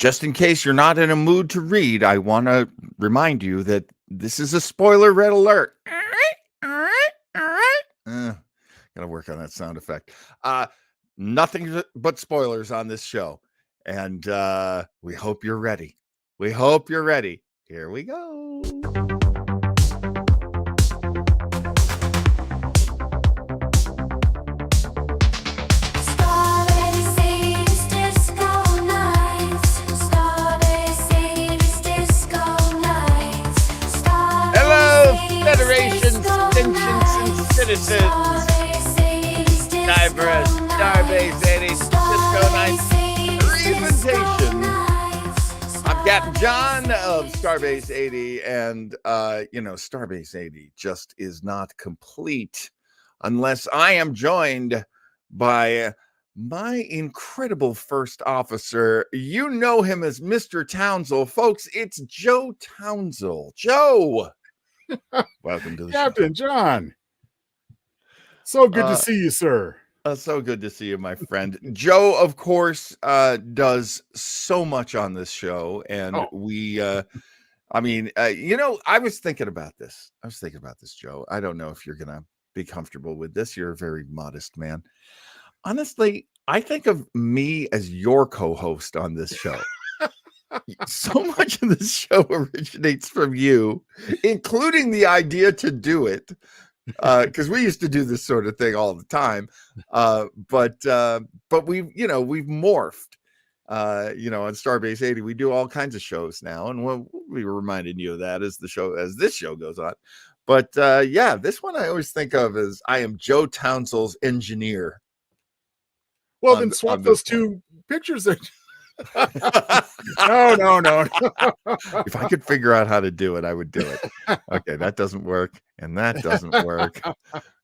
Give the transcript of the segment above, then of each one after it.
Just in case you're not in a mood to read, I want to remind you that this is a spoiler red alert. Gotta work on that sound effect. Nothing but spoilers on this show. And we hope you're ready. We hope you're ready. Here we go. Federations, extensions, and citizens. Diverse Starbase 80 Disco Nights presentation. I'm Captain John of Starbase 80, and Starbase 80 just is not complete unless I am joined by my incredible first officer. You know him as Mr. Townsell, folks. It's Joe Townsell. Joe. Welcome to the Captain John. So good to see you, sir. So good to see you, my friend. Joe, of course, does so much on this show, and I was thinking about this. Joe. I don't know if you're gonna be comfortable with this. You're a very modest man. Honestly, I think of me as your co-host on this show. So much of this show originates from you, including the idea to do it, because we used to do this sort of thing all the time. But we've morphed. On Starbase 80, we do all kinds of shows now, and we'll be reminding you of that as this show goes on. But this one I always think of as I am Joe Townsell's engineer. Well, then swap those two pictures. No. If I could figure out how to do it, I would do it. Okay, that doesn't work, and that doesn't work,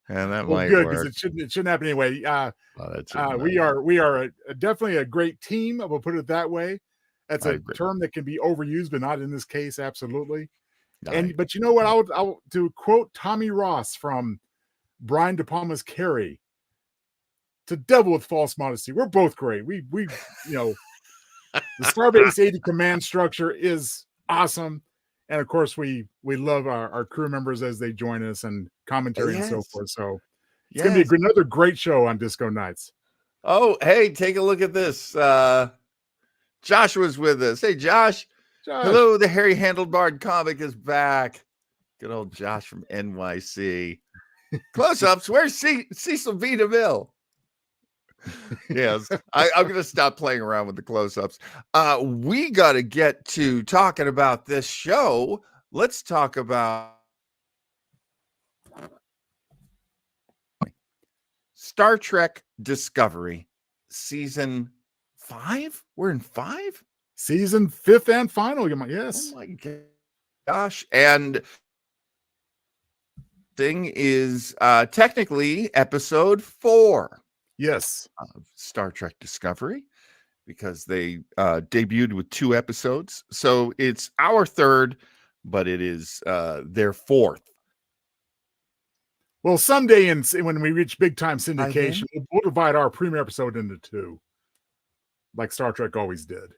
and that might good, work. It shouldn't happen anyway. We are definitely a great team. We'll put it that way. That's a term that can be overused, but not in this case. Absolutely. But you know what? I'll to quote Tommy Ross from Brian De Palma's Carrie. To devil with false modesty. We're both great. We the Starbase 80 command structure is awesome. And of course, we love our crew members as they join us and commentary and so forth. So it's going to be another great show on Disco Nights. Oh, hey, take a look at this. Joshua's with us. Hey, Josh. Hello, the Harry Handlebarred comic is back. Good old Josh from NYC. Close-ups. Where's Cecil B. DeMille? Yes, I'm going to stop playing around with the close-ups. We got to get to talking about this show. Let's talk about Star Trek Discovery, Season 5? We're in 5? Season 5th and final. Yes. Oh, my gosh. And thing is technically episode 4. Yes, Star Trek Discovery, because they debuted with 2 episodes. So it's our 3rd, but it is their 4th. Well, someday when we reach big time syndication, we'll divide our premiere episode into 2, like Star Trek always did.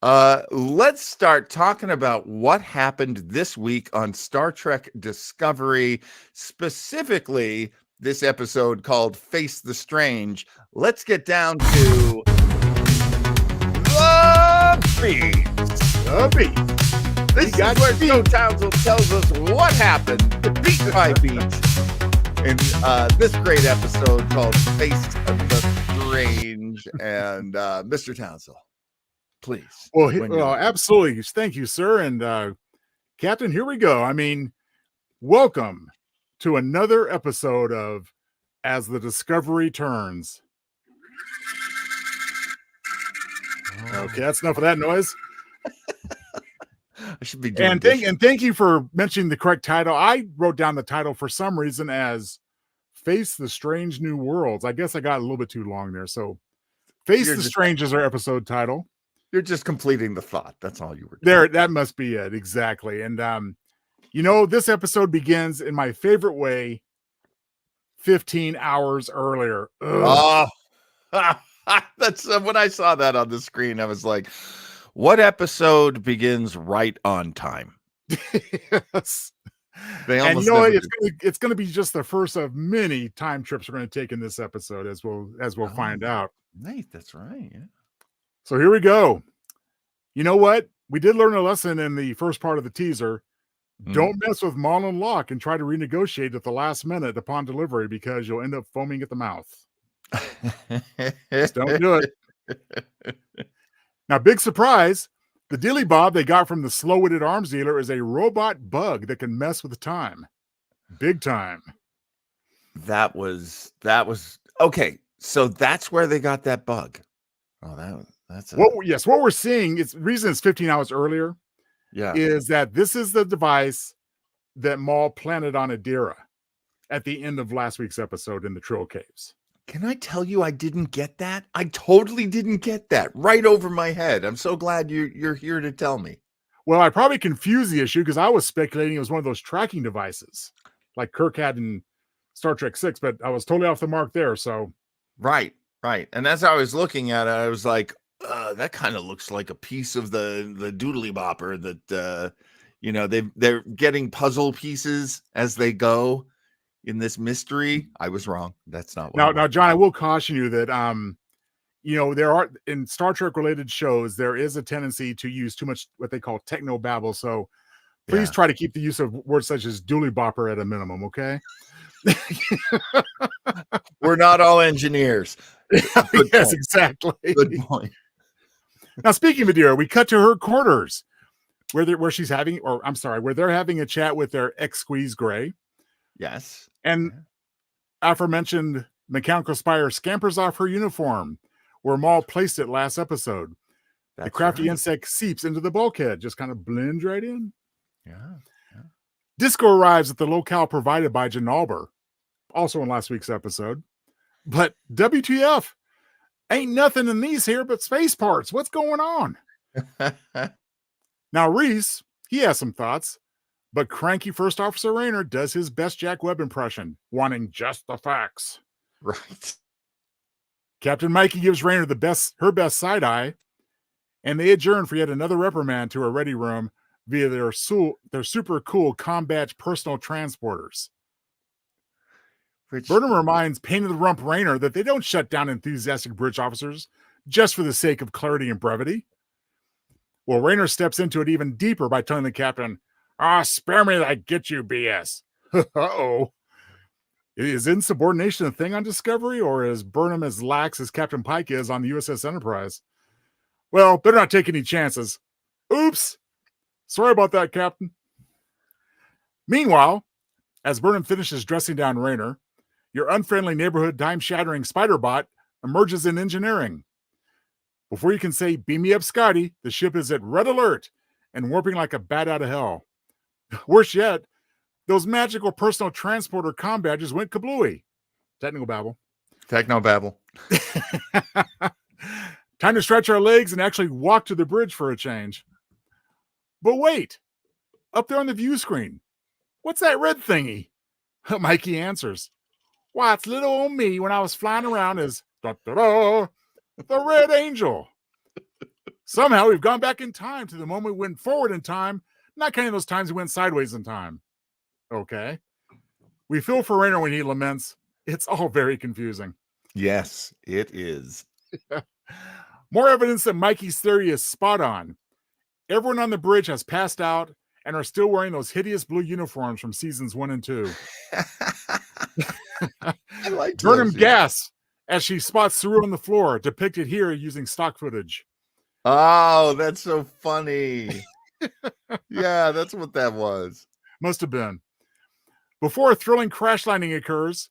Let's start talking about what happened this week on Star Trek Discovery, specifically this episode called Face the Strange. Let's get down to the beat. This is where Joe Townsell tells us what happened, beat by beat, in this great episode called Face the Strange. And Mr. Townsell, please. Well, absolutely. Thank you, sir. And Captain, here we go. I mean, welcome to another episode of As the Discovery Turns. Okay, that's enough of that noise. I should be doing and thank you for mentioning the correct title. I wrote down the title for some reason as Face the Strange New Worlds. I guess I got a little bit too long there. So Face the Strange is our episode title. You're just completing the thought. That's all you were doing. There, that must be it. Exactly. And this episode begins in my favorite way, 15 hours earlier. That's when I saw that on the screen, I was like, what episode begins right on time? Yes. They And almost never do. it's gonna be just the first of many time trips we're gonna take in this episode, as we'll find out. Right, that's right. Yeah. So here we go. You know what? We did learn a lesson in the first part of the teaser. Don't mess with Maul and Locke and try to renegotiate at the last minute upon delivery, because you'll end up foaming at the mouth. Just don't do it. Now, big surprise, the dilly bob they got from the slow-witted arms dealer is a robot bug that can mess with time. Big time. That was okay. So that's where they got that bug. Oh, that's what we're seeing is reason it's 15 hours earlier. Yeah. Is that this is the device that Maul planted on Adira at the end of last week's episode in the Trill Caves. Can I tell you I didn't get that? I totally didn't get that. Right over my head. I'm so glad you're here to tell me. Well, I probably confused the issue because I was speculating it was one of those tracking devices like Kirk had in Star Trek 6, but I was totally off the mark there. So Right. And as I was looking at it, I was like, that kind of looks like a piece of the doodly bopper that they're getting puzzle pieces as they go in this mystery. I was wrong. That's not what now, John, I will caution you that there are in Star Trek related shows, there is a tendency to use too much what they call techno babble. So please try to keep the use of words such as doodly bopper at a minimum, okay? We're not all engineers. Yes, exactly. Good point. Now, speaking of Adira, we cut to her quarters where they're having a chat with their ex-squeeze Gray. Yes. And aforementioned mechanical spire scampers off her uniform where Maul placed it last episode. The crafty insect seeps into the bulkhead, just kind of blends right in. Yeah. Disco arrives at the locale provided by Janalber, also in last week's episode. But WTF? Ain't nothing in these here but space parts. What's going on? Now, Reese, he has some thoughts, but cranky First Officer Rayner does his best Jack Webb impression, wanting just the facts. Right. Captain Mikey gives Rayner her best side eye, and they adjourn for yet another reprimand to a ready room via their super cool combat personal transporters. Burnham reminds Pain in the Rump Rayner that they don't shut down enthusiastic bridge officers just for the sake of clarity and brevity. Well, Rayner steps into it even deeper by telling the captain, spare me that get you BS. Uh-oh. Is insubordination a thing on Discovery, or is Burnham as lax as Captain Pike is on the USS Enterprise? Well, better not take any chances. Oops. Sorry about that, Captain. Meanwhile, as Burnham finishes dressing down Rayner, your unfriendly neighborhood time-shattering spider bot emerges in engineering. Before you can say, beam me up, Scotty, the ship is at red alert and warping like a bat out of hell. Worse yet, those magical personal transporter comm badges went kablooey. Techno babble. Time to stretch our legs and actually walk to the bridge for a change. But wait, up there on the view screen, what's that red thingy? Mikey answers, why, it's little old me when I was flying around as the Red Angel. Somehow we've gone back in time to the moment we went forward in time, not counting those times we went sideways in time. Okay. We feel for Rayner when he laments. It's all very confusing. Yes, it is. More evidence that Mikey's theory is spot on. Everyone on the bridge has passed out and are still wearing those hideous blue uniforms from seasons 1 and 2. I like Burnham gasps as she spots Saru on the floor, depicted here using stock footage. Oh, that's so funny. Yeah, that's what that was. Must have been. Before a thrilling crash landing occurs,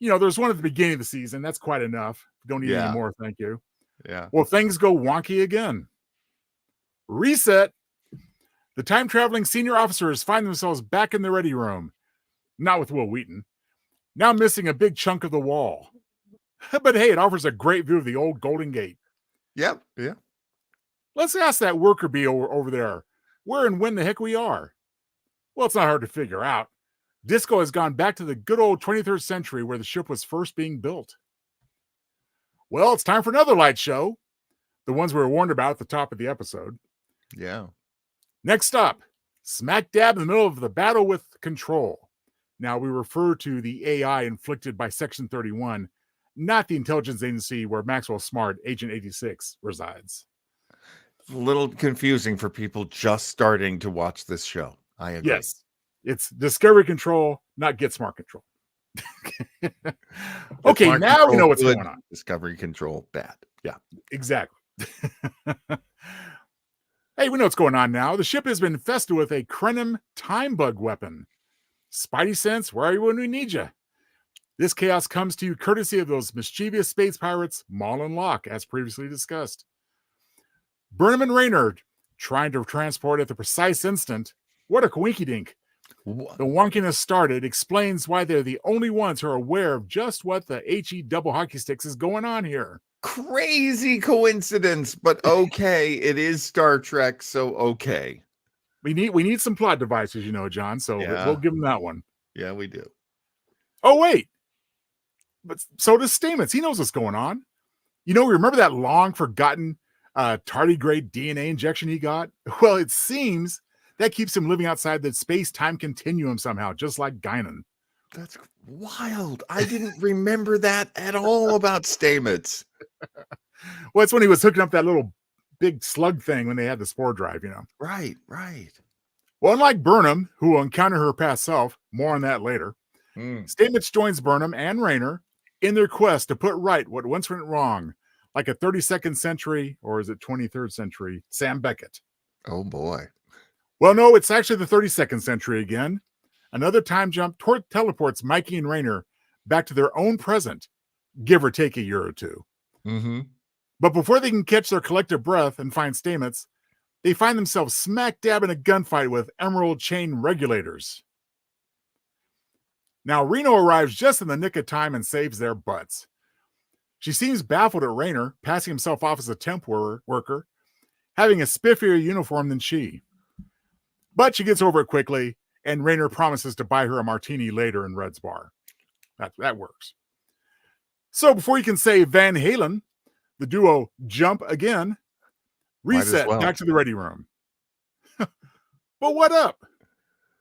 there's one at the beginning of the season. That's quite enough. Don't need any more, thank you. Yeah. Well, things go wonky again. Reset. The time-traveling senior officers find themselves back in the ready room. Not with Will Wheaton. Now missing a big chunk of the wall. But hey, it offers a great view of the old Golden Gate. Yep, yeah. Let's ask that worker bee over there where and when the heck we are. Well, it's not hard to figure out. Disco has gone back to the good old 23rd century where the ship was first being built. Well, it's time for another light show. The ones we were warned about at the top of the episode. Yeah. Next up, smack dab in the middle of the battle with Control. Now, we refer to the AI inflicted by Section 31, not the intelligence agency where Maxwell Smart, Agent 86, resides. It's a little confusing for people just starting to watch this show. I agree. Yes, it's Discovery Control, not Get Smart Control. Okay, Smart now Control, we know what's good. going on. Discovery Control, bad. Yeah, exactly. Hey, we know what's going on now. The ship has been infested with a Krenim time bug weapon. Spidey sense, where are you when we need you? This chaos comes to you courtesy of those mischievous space pirates, Maul and Locke, as previously discussed. Burnham and Raynor trying to transport at the precise instant. What a coinky-dink. The wonkiness started explains why they're the only ones who are aware of just what the HE double hockey sticks is going on here. Crazy coincidence, but okay. It is Star Trek, so okay. We need some plot devices, you know, John, so we'll give them that one. Yeah, we do. Oh, wait. But so does Stamets. He knows what's going on. You know, remember that long forgotten tardigrade DNA injection he got? Well, it seems that keeps him living outside the space-time continuum somehow, just like Guinan. That's wild. I didn't remember that at all about Stamets. Well, it's when he was hooking up that little big slug thing when they had the spore drive, you know. Right. Well, unlike Burnham, who will encounter her past self, more on that later, Stamets joins Burnham and Raynor in their quest to put right what once went wrong, like a 32nd century, or is it 23rd century, Sam Beckett. Oh, boy. Well, no, it's actually the 32nd century again. Another time jump teleports Mikey and Raynor back to their own present, give or take a year or two. Mm-hmm. But before they can catch their collective breath and find Stamets, they find themselves smack dab in a gunfight with Emerald Chain regulators. Now, Reno arrives just in the nick of time and saves their butts. She seems baffled at Raynor, passing himself off as a temp worker, having a spiffier uniform than she. But she gets over it quickly, and Raynor promises to buy her a martini later in Red's bar. That works. So before you can say Van Halen, the duo jump again, reset back to the ready room. But what up?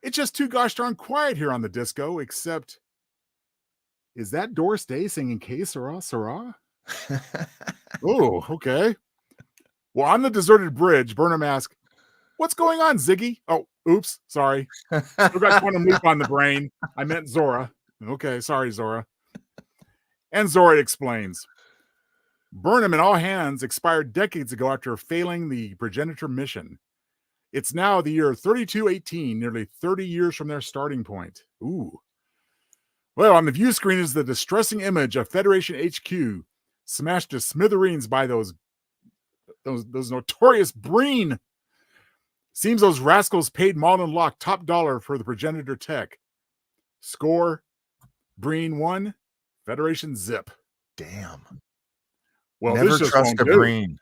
It's just too gosh darn quiet here on the disco, except, is that Doris Day singing Que Sera, Sera? Oh, okay. Well, on the deserted bridge, Burnham asks, what's going on, Ziggy? Oh, oops, sorry. Still got quantum loop on the brain. I meant Zora. Okay, sorry, Zora. And Zora explains. Burnham and all hands expired decades ago after failing the progenitor mission. It's now the year 3218, nearly 30 years from their starting point. Ooh. Well, on the view screen is the distressing image of Federation HQ smashed to smithereens by those notorious Breen. Seems those rascals paid Maul and Locke top dollar for the progenitor tech. Score, Breen 1, Federation zip. Damn. Well, never trust a Breen.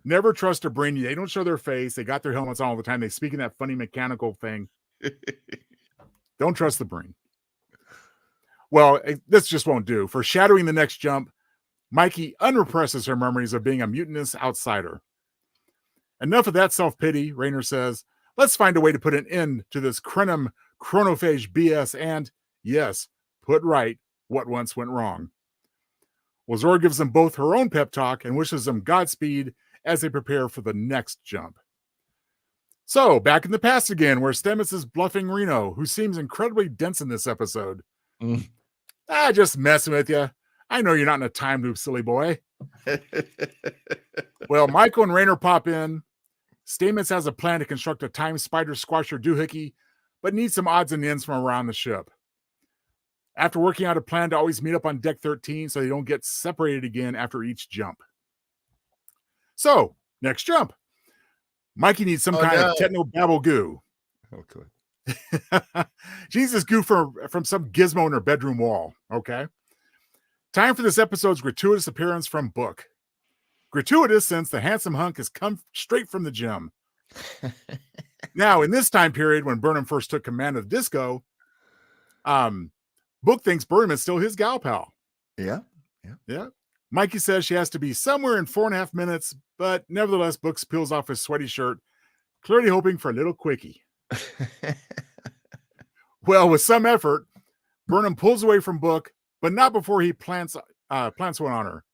Never trust a Breen. They don't show their face. They got their helmets on all the time. They speak in that funny mechanical thing. Don't trust the Breen. Well, this just won't do. For shadowing the next jump, Mikey unrepresses her memories of being a mutinous outsider. Enough of that self-pity, Raynor says. Let's find a way to put an end to this Krenim chronophage BS and, yes, put right what once went wrong. Well, Zora gives them both her own pep talk and wishes them Godspeed as they prepare for the next jump. So, back in the past again, where Stamets is bluffing Reno, who seems incredibly dense in this episode. Just messing with you. I know you're not in a time loop, silly boy. Well, Michael and Raynor pop in. Stamets has a plan to construct a time spider squasher doohickey, but needs some odds and ends from around the ship. After working out a plan to always meet up on deck 13 so they don't get separated again after each jump. So, next jump. Mikey needs some kind of techno-babble goo. Okay. She needs this goo from some gizmo in her bedroom wall. Okay. Time for this episode's gratuitous appearance from Book. Gratuitous since the handsome hunk has come straight from the gym. Now, in this time period when Burnham first took command of the disco, Book thinks Burnham is still his gal pal. Yeah. Yeah. Mikey says she has to be somewhere in 4.5 minutes, but nevertheless, Books peels off his sweaty shirt, clearly hoping for a little quickie. Well, with some effort, Burnham pulls away from Book, but not before he plants one on her.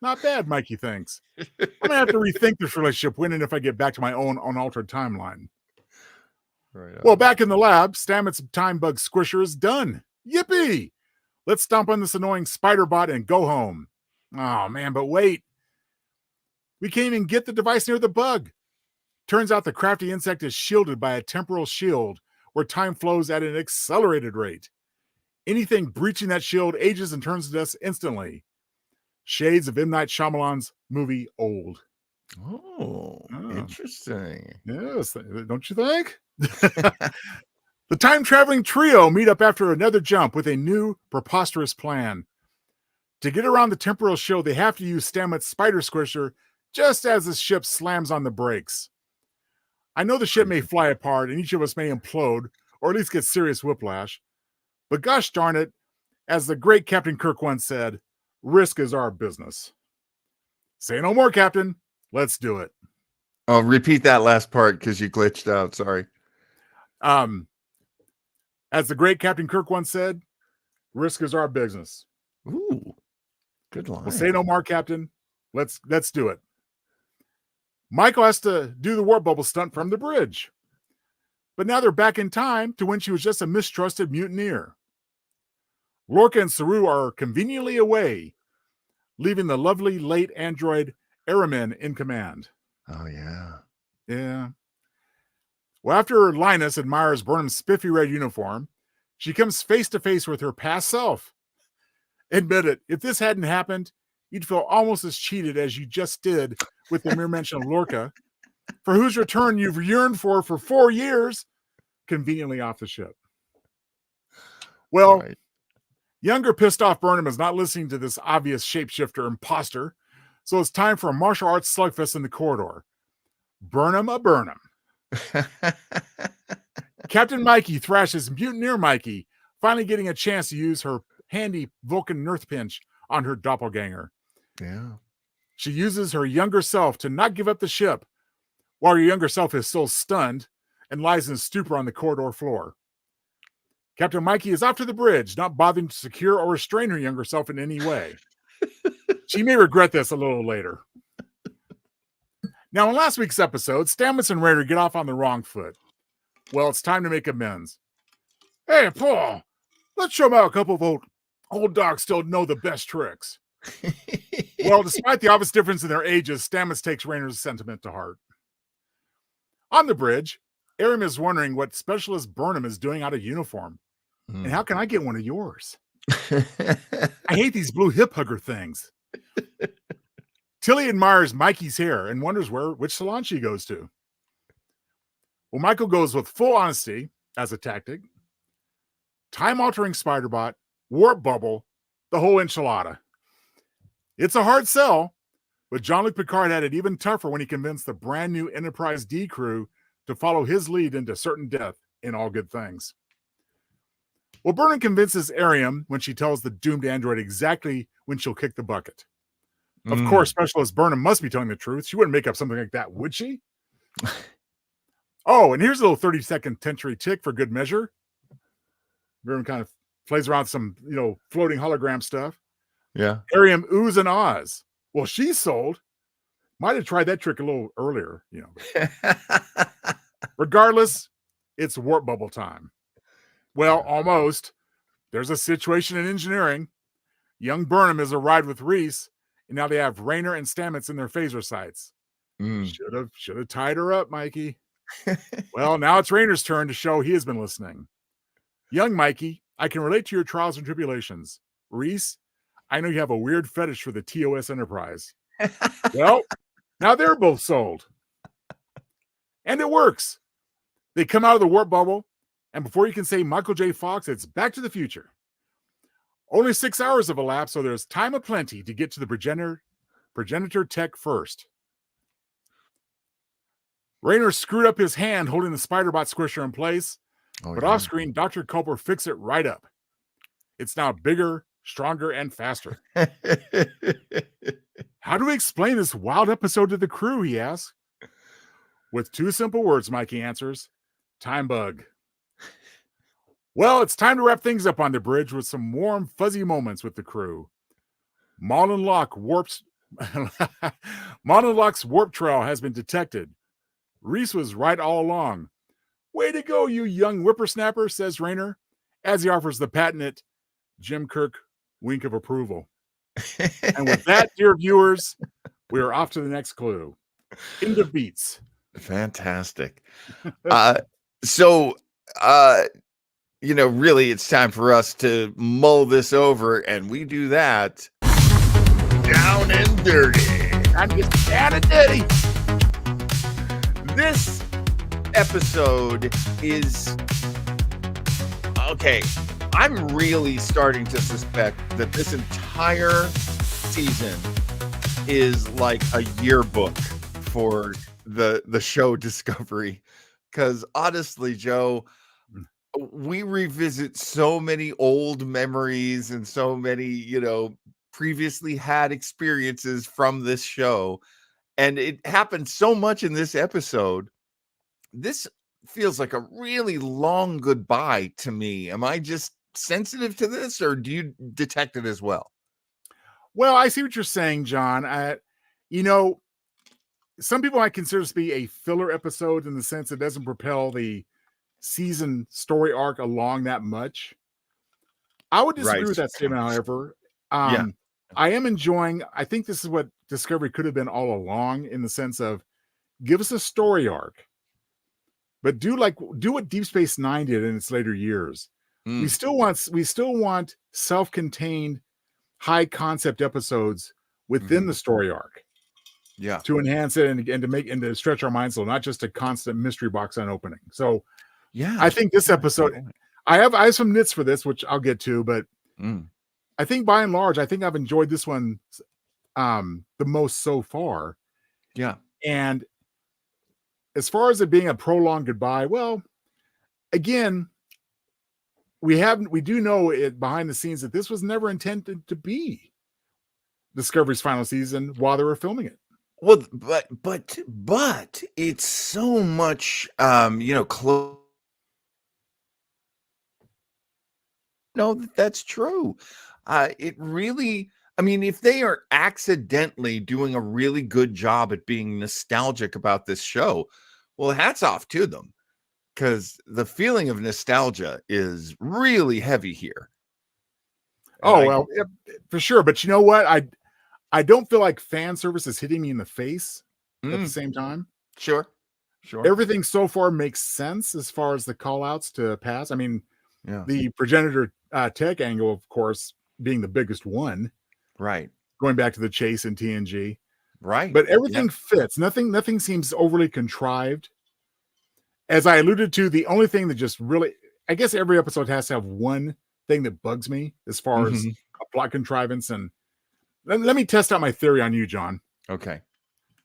Not bad, Mikey thinks. I'm going to have to rethink this relationship when and if I get back to my own unaltered timeline. Right. Well, back in the lab, Stamets' time bug squisher is done. Yippee! Let's stomp on this annoying spider bot and go home. Oh, man, but wait. We can't even get the device near the bug. Turns out the crafty insect is shielded by a temporal shield where time flows at an accelerated rate. Anything breaching that shield ages and turns to dust instantly. Shades of M. Night Shyamalan's movie Old. Oh, interesting. Yes, don't you think? The time-traveling trio meet up after another jump with a new, preposterous plan. To get around the temporal shield, they have to use Stamets' spider squisher just as the ship slams on the brakes. I know the ship may fly apart and each of us may implode, or at least get serious whiplash. But gosh darn it, as the great Captain Kirk once said, risk is our business. Say no more, Captain. Let's do it. I'll repeat that last part because you glitched out. Sorry. As the great Captain Kirk once said, risk is our business. Ooh, good line. Well, say no more, Captain. Let's do it. Michael has to do the warp bubble stunt from the bridge. But now they're back in time to when she was just a mistrusted mutineer. Lorca and Saru are conveniently away, leaving the lovely late android Aramin in command. Oh, yeah. Yeah. Well, after Linus admires Burnham's spiffy red uniform, she comes face to face with her past self. Admit it, if this hadn't happened, you'd feel almost as cheated as you just did with the mere mention of Lorca, for whose return you've yearned for 4 years, conveniently off the ship. Well, right. Younger pissed off Burnham is not listening to this obvious shapeshifter imposter, so it's time for a martial arts slugfest in the corridor. Burnham a Burnham. Captain Mikey thrashes Mutineer Mikey, finally getting a chance to use her handy Vulcan Nerth pinch on her doppelganger. Yeah. She uses her younger self to not give up the ship, while her younger self is still stunned and lies in a stupor on the corridor floor. Captain Mikey is off to the bridge, not bothering to secure or restrain her younger self in any way. She may regret this a little later. Now, in last week's episode, Stamets and Raider get off on the wrong foot. Well, it's time to make amends. Hey, Paul, let's show them how a couple of old dogs still know the best tricks. Well, despite the obvious difference in their ages, Stamets takes Raider's sentiment to heart. On the bridge, Aram is wondering what Specialist Burnham is doing out of uniform. And how can I get one of yours? I hate these blue hip hugger things. Tilly admires Mikey's hair and wonders which salon she goes to. Well, Michael goes with full honesty as a tactic. Time-altering spider-bot, warp bubble, the whole enchilada. It's a hard sell, but Jean-Luc Picard had it even tougher when he convinced the brand new Enterprise D crew to follow his lead into certain death in All Good Things. Well, Burnham convinces Ariam when she tells the doomed android exactly when she'll kick the bucket. Of course, Specialist Burnham must be telling the truth. She wouldn't make up something like that, would she? Oh, and here's a little 30-second Tentry tick for good measure. Burnham kind of plays around with some, floating hologram stuff. Yeah. Ariam oohs and ahs. Well, she's sold. Might have tried that trick a little earlier, Regardless, it's warp bubble time. Well, almost. There's a situation in engineering. Young Burnham is a ride with Reese, and now they have Rayner and Stamets in their phaser sights. Should have tied her up, Mikey. Well, now it's Rayner's turn to show he has been listening. Young Mikey, I can relate to your trials and tribulations. Reese, I know you have a weird fetish for the TOS Enterprise. Well, now they're both sold. And it works. They come out of the warp bubble, and before you can say Michael J. Fox, it's Back to the Future. Only 6 hours have elapsed, so there's time aplenty to get to the progenitor tech first. Rayner screwed up his hand holding the Spider-Bot squisher in place, but off-screen, Dr. Culper fixed it right up. It's now bigger, stronger, and faster. How do we explain this wild episode to the crew, he asks. With 2 simple words, Mikey answers. Time bug. Well, it's time to wrap things up on the bridge with some warm, fuzzy moments with the crew. Malin Locke's warp trail has been detected. Reese was right all along. Way to go, you young whippersnapper, says Rayner, as he offers the patented Jim Kirk wink of approval. And with that, dear viewers, we are off to the next clue. End of beats. Fantastic. Really, it's time for us to mull this over, and we do that down and dirty. I'm just down and dirty. This episode is okay. I'm really starting to suspect that this entire season is like a yearbook for the show Discovery, because honestly, Joe, we revisit so many old memories and so many previously had experiences from this show, and it happened so much in this episode. This feels like a really long goodbye to me. Am I just sensitive to this, or do you detect it as well? Well, I see what you're saying, John. Some people might consider this to be a filler episode in the sense it doesn't propel the season story arc along that much. I would disagree with that statement, however. I am enjoying, I think this is what Discovery could have been all along, in the sense of give us a story arc, but do what Deep Space Nine did in its later years. We still want self-contained, high concept episodes within the story arc. Yeah. To enhance it and to stretch our minds a little, not just a constant mystery box on opening. So yeah, I think this episode, I have some nits for this, which I'll get to, but I think by and large, I think I've enjoyed this one the most so far. Yeah. And as far as it being a prolonged goodbye, well, again, we do know it behind the scenes that this was never intended to be Discovery's final season while they were filming it. Well, but it's so much, close. No, that's true. It really, I mean, if they are accidentally doing a really good job at being nostalgic about this show, well, hats off to them, because the feeling of nostalgia is really heavy here. Well, yeah, for sure. But you know what? I don't feel like fan service is hitting me in the face at the same time. Sure. Everything so far makes sense as far as the call outs to pass. I mean, the progenitor tech angle, of course, being the biggest one. Right. Going back to the chase in TNG. Right. But everything fits. Nothing seems overly contrived. As I alluded to, the only thing that just really, I guess every episode has to have one thing that bugs me as far as a plot contrivance. And let me test out my theory on you, John. Okay.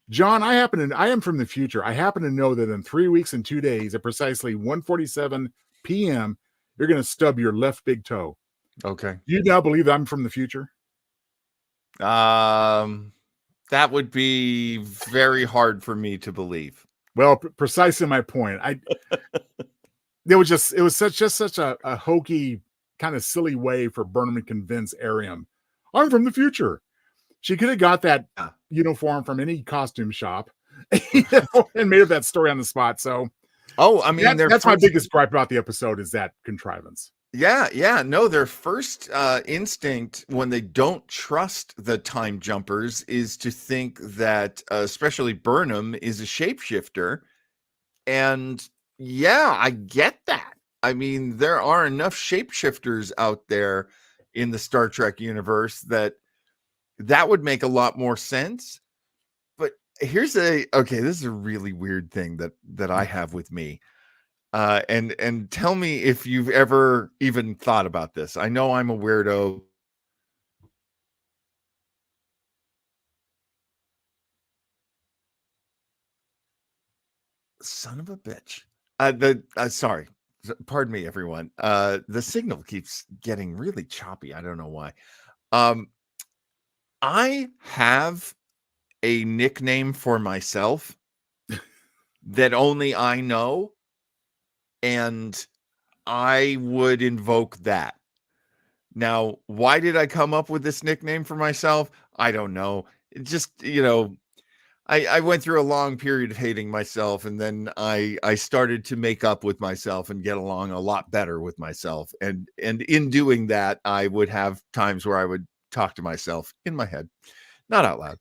John, I am from the future. I happen to know that in 3 weeks and 2 days at precisely 1:47 p.m., you're going to stub your left big toe. Okay. Do you now believe I'm from the future? That would be very hard for me to believe. Well, precisely my point. It was such a hokey, kind of silly way for Burnham to convince Ariam, I'm from the future. She could have got that uniform from any costume shop and made up that story on the spot. So, I mean, that's my biggest gripe about the episode, is that contrivance. Yeah. No, their first instinct when they don't trust the time jumpers is to think that, especially Burnham, is a shapeshifter. And yeah, I get that. I mean, there are enough shapeshifters out there in the Star Trek universe that would make a lot more sense. But this is a really weird thing that I have with me. And tell me if you've ever even thought about this. I know I'm a weirdo. Son of a bitch. Sorry. pardon me, everyone. The signal keeps getting really choppy. I don't know why. I have a nickname for myself that only I know, and I would invoke that. Now, why did I come up with this nickname for myself? I don't know. It just, I went through a long period of hating myself, and then I started to make up with myself and get along a lot better with myself. And in doing that, I would have times where I would talk to myself in my head, not out loud.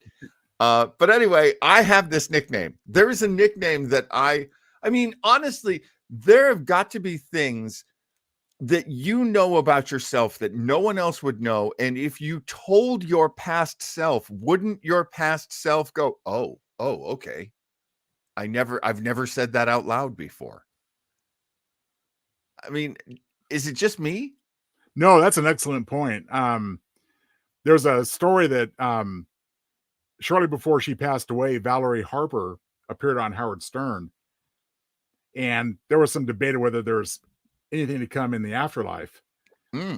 But anyway, I have this nickname. There is a nickname that I mean, honestly, there have got to be things that you know about yourself that no one else would know. And if you told your past self, wouldn't your past self go, oh, okay. I've never said that out loud before. I mean, is it just me? No, that's an excellent point. There's a story that shortly before she passed away, Valerie Harper appeared on Howard Stern, and there was some debate of whether there's anything to come in the afterlife.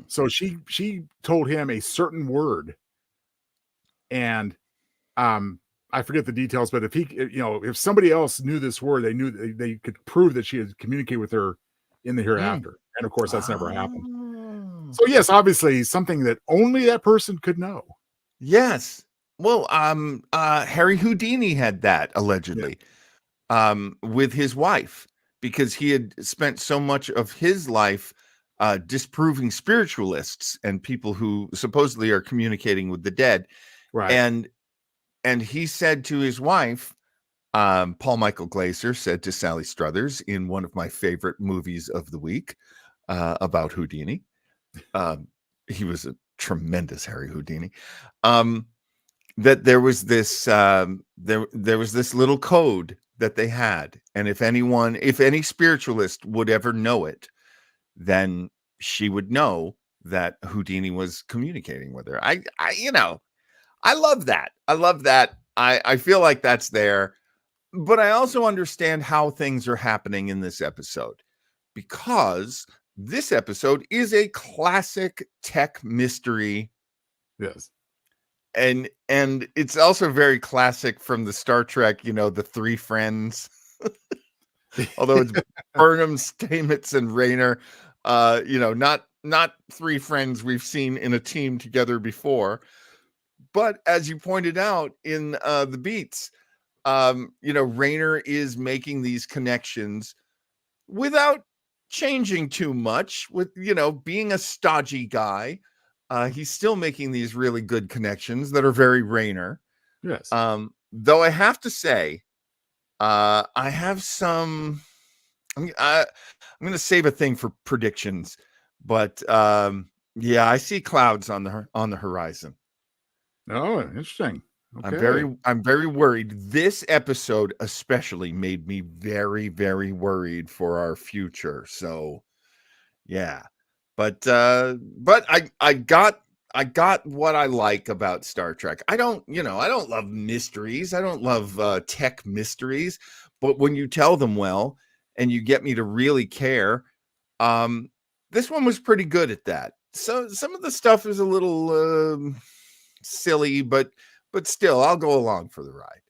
So she told him a certain word, and I forget the details, but if he, if somebody else knew this word, they knew they could prove that she had communicated with her in the hereafter. And of course, that's never happened. So yes, obviously something that only that person could know. Yes. Well, Harry Houdini had that allegedly, with his wife, because he had spent so much of his life disproving spiritualists and people who supposedly are communicating with the dead. Right. And he said to his wife, Paul Michael Glaser said to Sally Struthers in one of my favorite movies of the week about Houdini. He was a tremendous Harry Houdini. That there was this there was this little code that they had, and if any spiritualist would ever know it, then she would know that Houdini was communicating with her. I love that. I feel like that's there, but I also understand how things are happening in this episode, because this episode is a classic tech mystery. Yes. And it's also very classic from the Star Trek, the three friends. Although it's Burnham, Stamets, and Rayner, not three friends we've seen in a team together before. But as you pointed out in the beats, Rayner is making these connections without changing too much, with, being a stodgy guy. He's still making these really good connections that are very Rayner. Yes. Though I have to say, I have some. I'm going to save a thing for predictions, but yeah, I see clouds on the horizon. Oh, interesting. Okay. I'm very worried. This episode especially made me very, very worried for our future. So, yeah. But I got what I like about Star Trek. I don't love mysteries. I don't love tech mysteries, but when you tell them well and you get me to really care, this one was pretty good at that. So some of the stuff is a little silly, but still I'll go along for the ride.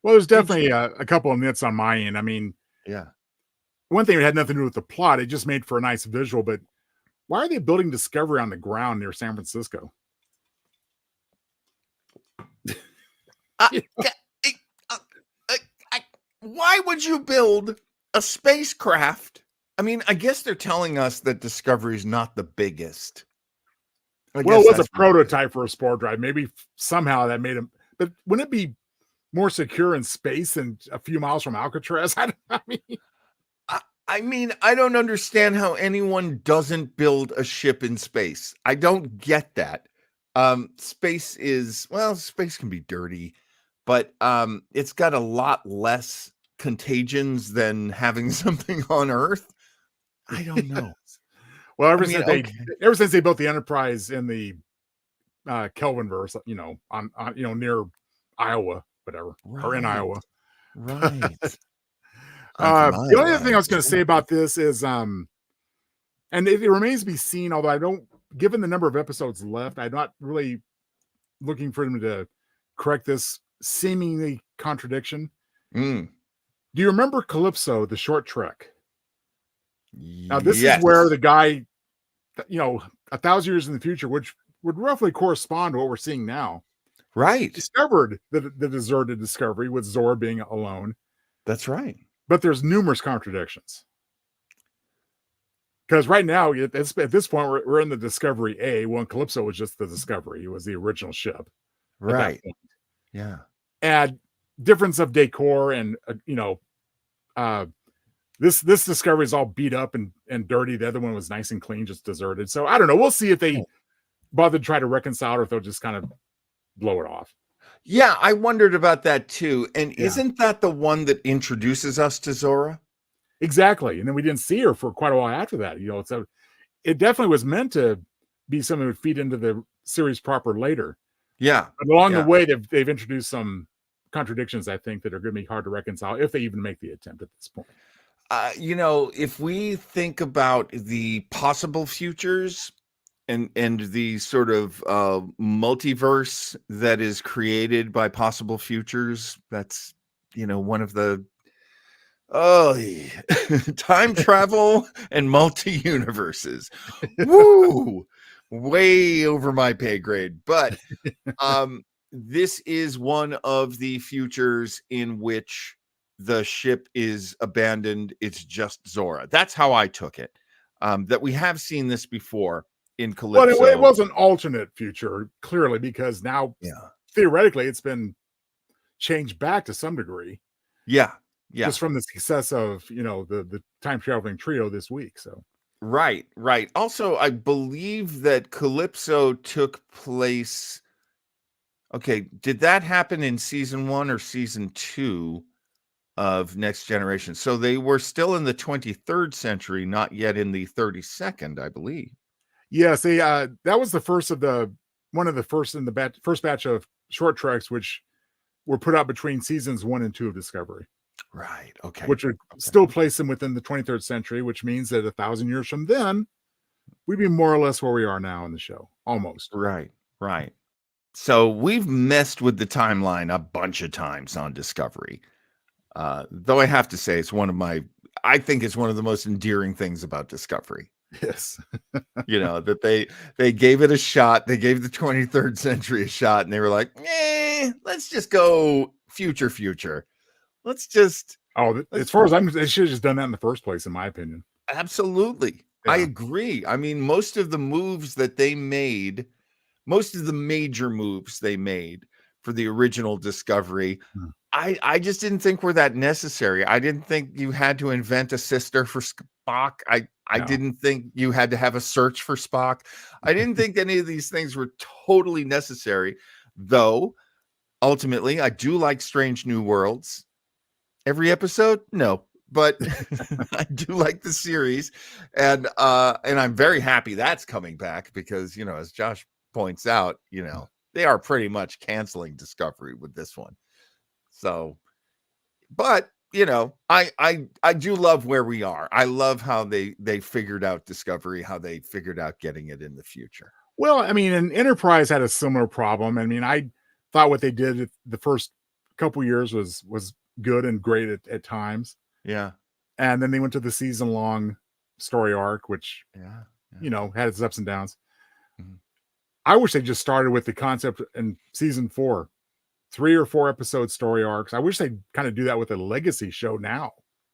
Well, there's definitely a couple of nits on my end. I mean, yeah. One thing that had nothing to do with the plot, it just made for a nice visual, but why are they building Discovery on the ground near San Francisco? Why would you build a spacecraft? I mean, I guess they're telling us that Discovery is not the biggest. Well, it was a prototype for a spore drive. Maybe somehow that made him, but wouldn't it be more secure in space than a few miles from Alcatraz? I mean, I don't understand how anyone doesn't build a ship in space. I don't get that. Space can be dirty, but it's got a lot less contagions than having something on Earth. I don't know. Well, ever since they built the Enterprise in the Kelvinverse, on near Iowa, whatever, or in Iowa, right? The only other thing I was going to say about this is, And it remains to be seen, although I don't, given the number of episodes left, I'm not really looking for them to correct this seemingly contradiction. Mm. Do you remember Calypso, the short trek? Now, this is Yes. where the guy, 1,000 years in the future, which would roughly correspond to what we're seeing now, Right. discovered the deserted Discovery with Zora being alone. That's right. But there's numerous contradictions. Because right now, at this point, we're in the Discovery A. Well, Calypso was just the Discovery. It was the original ship. Right. Yeah. And difference of decor and, this Discovery is all beat up and dirty. The other one was nice and clean, just deserted. So I don't know. We'll see if they bother to try to reconcile or if they'll just kind of blow it off. Yeah, I wondered about that too. And isn't that the one that introduces us to Zora? Exactly. And then we didn't see her for quite a while after that. So it definitely was meant to be something that would feed into the series proper later. Yeah. But along the way, they've introduced some contradictions, I think, that are going to be hard to reconcile if they even make the attempt at this point. If we think about the possible futures and the sort of multiverse that is created by possible futures, that's, one of the time travel and multi-universes. Woo! Way over my pay grade. But this is one of the futures in which the ship is abandoned. It's just Zora. That's how I took it. That we have seen this before in Calypso. Well, it was an alternate future, clearly, because now theoretically it's been changed back to some degree. Yeah. Just from the success of, the time traveling trio this week. So right. Also, I believe that Calypso took place. Okay, did that happen in season 1 or season 2 of Next Generation? So they were still in the 23rd century, not yet in the 32nd, I believe. Yes, that was the first of one of the first in the first batch of short treks, which were put out between seasons 1 and 2 of Discovery. Right. Okay. Which would still place them within the 23rd century, which means that 1,000 years from then, we'd be more or less where we are now in the show. Almost. Right. So we've messed with the timeline a bunch of times on Discovery. Though I have to say, I think it's one of the most endearing things about Discovery. Yes. That they gave it a shot. They gave the 23rd century a shot, and they were like, let's just go future. Let's just. As far as they should have just done that in the first place, in my opinion. Absolutely. Yeah. I agree. I mean, most of the moves that they made, most of the major moves they made for the original Discovery, I just didn't think were that necessary. I didn't think you had to invent a sister for Spock. I didn't think you had to have a search for Spock. I didn't think any of these things were totally necessary, though ultimately I do like Strange New Worlds. Every episode? No, but I do like the series, and I'm very happy that's coming back because, as Josh points out, they are pretty much canceling Discovery with this one. So, but I do love where we are. I love how they figured out Discovery, how they figured out getting it in the future. Well, I mean, and Enterprise had a similar problem. I mean, I thought what they did the first couple years was good and great at times. Yeah. And then they went to the season-long story arc, which, had its ups and downs. Mm-hmm. I wish they just started with the concept in season 4, 3 or 4 episode story arcs. I wish they'd kind of do that with a legacy show now.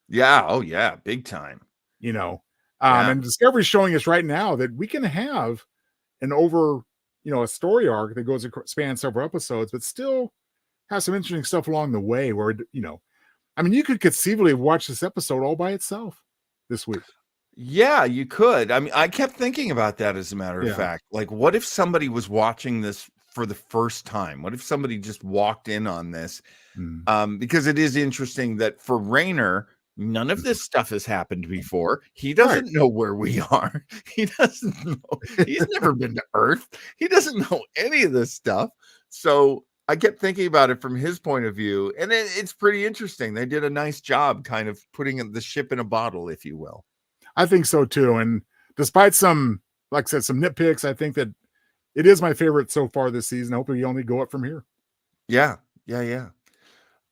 Yeah. Oh, yeah. Big time. And Discovery's showing us right now that we can have an a story arc that spans several episodes, but still have some interesting stuff along the way where, you could conceivably watch this episode all by itself this week. Yeah, you could. I mean, I kept thinking about that, as a matter of fact. Like, what if somebody was watching this for the first time? What if somebody just walked in on this? Because it is interesting that for Rayner, none of this stuff has happened before. He doesn't know where we are. He doesn't know. He's never been to Earth. He doesn't know any of this stuff. So I kept thinking about it from his point of view, and it's pretty interesting. They did a nice job kind of putting the ship in a bottle, if you will. I think so too. And despite some, like I said, some nitpicks, I think that it is my favorite so far this season. Hopefully, you only go up from here. Yeah.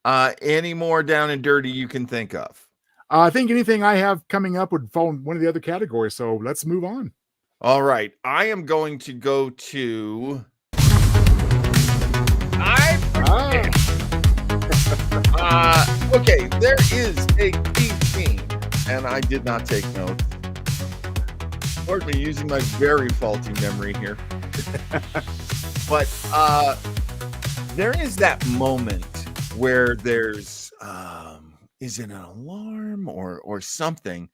Any more down and dirty you can think of? I think anything I have coming up would fall in one of the other categories. So let's move on. All right. I am going to go to. Okay, there is a key scene, and I did not take notes. Pardon me, using my very faulty memory here. But there is that moment where there's is it an alarm or something